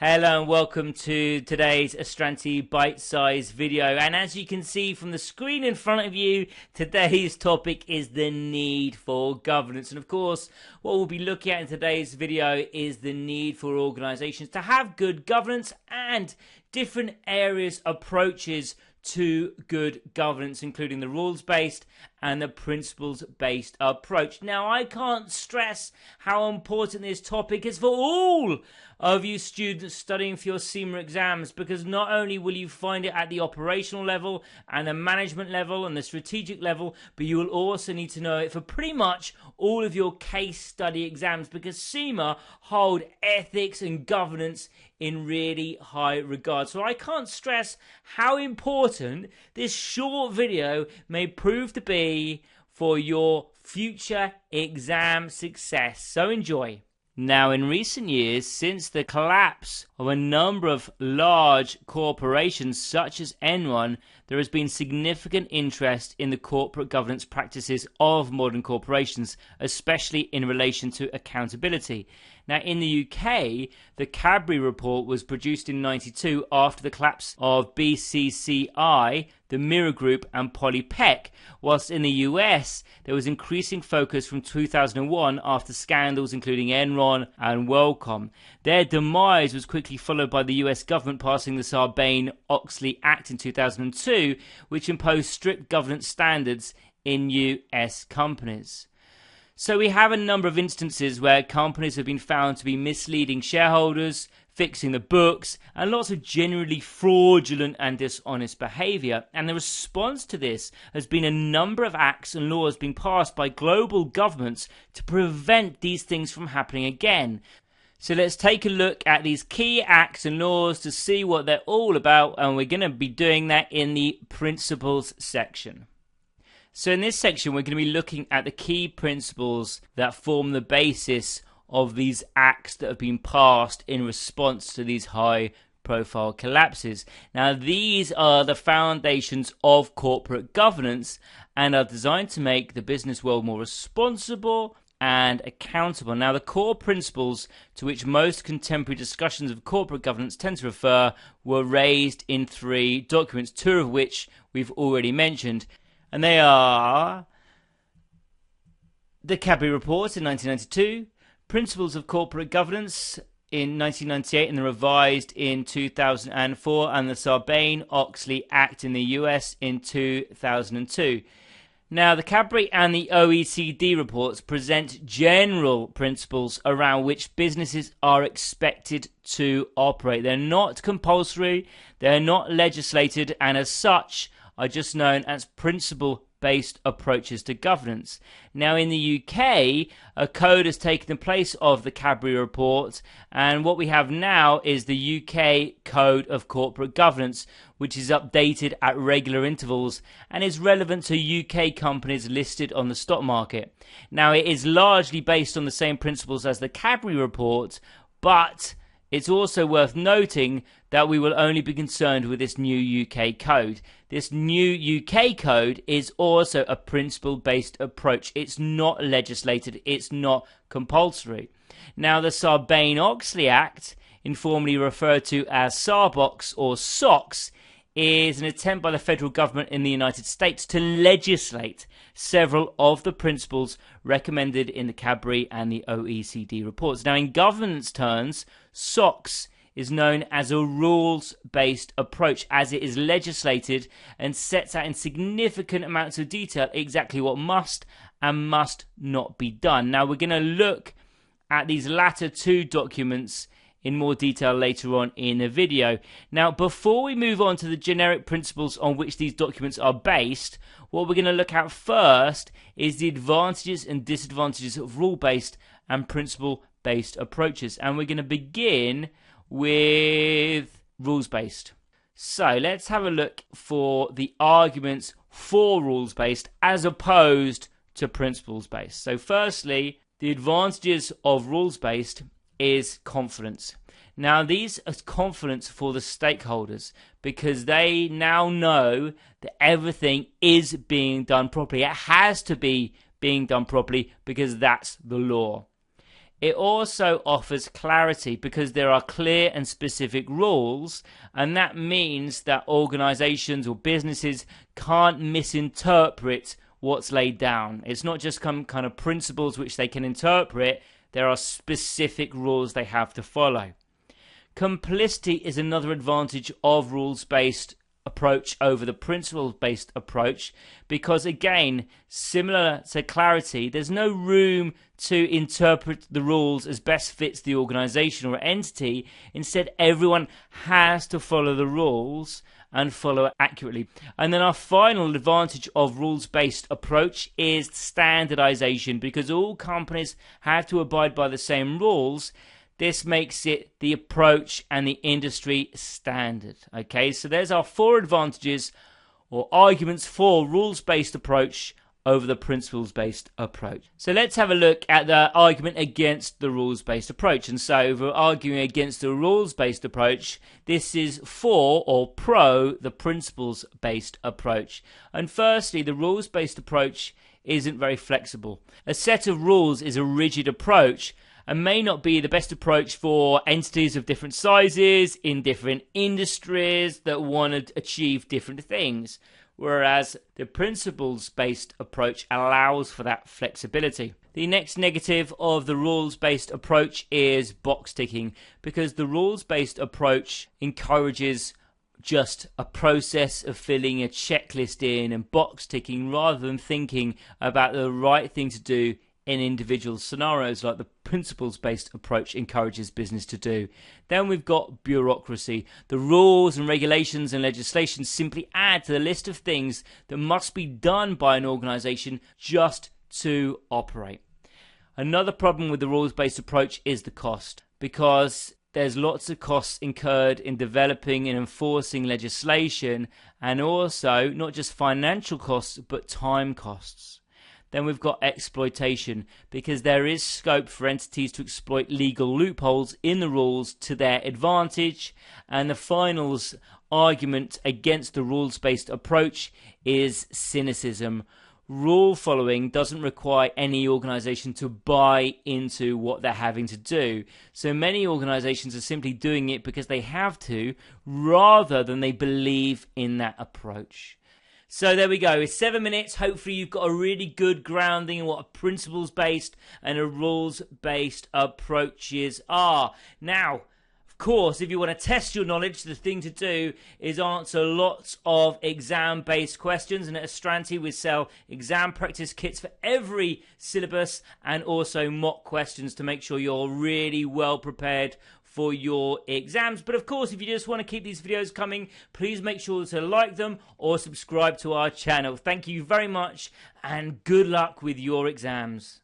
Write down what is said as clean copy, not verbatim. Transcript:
Hello and welcome to today's Astranti bite-sized video, and as you can see from the screen in front of you, today's topic is the need for governance. And of course, what we'll be looking at in today's video is the need for organizations to have good governance and different areas, approaches to good governance, including the rules-based and the principles-based approach. Now, I can't stress how important this topic is for all of you students studying for your CIMA exams, because not only will you find it at the operational level and the management level and the strategic level, but you will also need to know it for pretty much all of your case study exams, because CIMA hold ethics and governance in really high regard. So I can't stress how important this short video may prove to be for your future exam success. So enjoy. Now, in recent years, since the collapse of a number of large corporations such as Enron, there has been significant interest in the corporate governance practices of modern corporations, especially in relation to accountability. Now, in the UK, the Cadbury report was produced in '92 after the collapse of BCCI, the Mirror Group and Polypec, whilst in the US, there was increasing focus from 2001 after scandals including Enron and WorldCom. Their demise was quickly followed by the US government passing the Sarbanes-Oxley Act in 2002, which imposed strict governance standards in US companies. So we have a number of instances where companies have been found to be misleading shareholders, fixing the books, and lots of generally fraudulent and dishonest behaviour. And the response to this has been a number of acts and laws being passed by global governments to prevent these things from happening again. So let's take a look at these key acts and laws to see what they're all about, and we're going to be doing that in the principles section. So in this section, we're going to be looking at the key principles that form the basis of these acts that have been passed in response to these high-profile collapses. Now, these are the foundations of corporate governance and are designed to make the business world more responsible and accountable. Now, the core principles to which most contemporary discussions of corporate governance tend to refer were raised in three documents, two of which we've already mentioned. And they are the Cadbury Report in 1992, Principles of Corporate Governance in 1998 and revised in 2004, and the Sarbanes-Oxley Act in the US in 2002. Now, the Cadbury and the OECD reports present general principles around which businesses are expected to operate. They're not compulsory, they're not legislated, and as such are just known as principle-based approaches to governance. Now, in the UK, a code has taken the place of the Cadbury report, and what we have now is the UK Code of Corporate Governance, which is updated at regular intervals and is relevant to UK companies listed on the stock market. Now, it is largely based on the same principles as the Cadbury report, but it's also worth noting that we will only be concerned with this new UK code. This new UK code is also a principle-based approach. It's not legislated. It's not compulsory. Now, the Sarbanes-Oxley Act, informally referred to as Sarbox or SOX, is an attempt by the federal government in the United States to legislate several of the principles recommended in the Cadbury and the OECD reports. Now, in governance terms, SOX is known as a rules-based approach, as it is legislated and sets out in significant amounts of detail exactly what must and must not be done. Now, we're going to look at these latter two documents in more detail later on in the video. Now, before we move on to the generic principles on which these documents are based, what we're going to look at first is the advantages and disadvantages of rule-based and principle-based approaches. And we're going to begin with rules-based. So let's have a look for the arguments for rules-based as opposed to principles-based. So firstly, the advantages of rules-based is confidence. Now, these are confidence for the stakeholders because they now know that everything is being done properly. It has to be being done properly because that's the law. It also offers clarity because there are clear and specific rules, and that means that organizations or businesses can't misinterpret what's laid down. It's not just some kind of principles which they can interpret, there are specific rules they have to follow. Complicity is another advantage of rules-based approach over the principles-based approach because, again, similar to clarity, there's no room to interpret the rules as best fits the organization or entity. Instead, everyone has to follow the rules and follow it accurately. And then our final advantage of rules-based approach is standardization, because all companies have to abide by the same rules. This makes it the approach and the industry standard. Okay, so there's our 4 advantages or arguments for rules-based approach over the principles-based approach. So let's have a look at the argument against the rules-based approach. And so if we're arguing against the rules-based approach, this is for or pro the principles-based approach. And firstly, the rules-based approach isn't very flexible. A set of rules is a rigid approach and may not be the best approach for entities of different sizes in different industries that want to achieve different things, whereas the principles-based approach allows for that flexibility. The next negative of the rules-based approach is box ticking, because the rules-based approach encourages just a process of filling a checklist in and box ticking rather than thinking about the right thing to do in individual scenarios like the principles-based approach encourages business to do. Then we've got bureaucracy. The rules and regulations and legislation simply add to the list of things that must be done by an organization just to operate. Another problem with the rules-based approach is the cost, because there's lots of costs incurred in developing and enforcing legislation, and also not just financial costs but time costs. Then we've got exploitation, because there is scope for entities to exploit legal loopholes in the rules to their advantage. And the final argument against the rules-based approach is cynicism. Rule following doesn't require any organization to buy into what they're having to do. So many organizations are simply doing it because they have to, rather than they believe in that approach. So there we go. It's 7 minutes. Hopefully you've got a really good grounding in what a principles-based and a rules-based approaches are. Now, of course, if you want to test your knowledge, the thing to do is answer lots of exam-based questions. And at Astranti, we sell exam practice kits for every syllabus and also mock questions to make sure you're really well prepared for your exams. But of course, if you just want to keep these videos coming, please make sure to like them or subscribe to our channel. Thank you very much and good luck with your exams.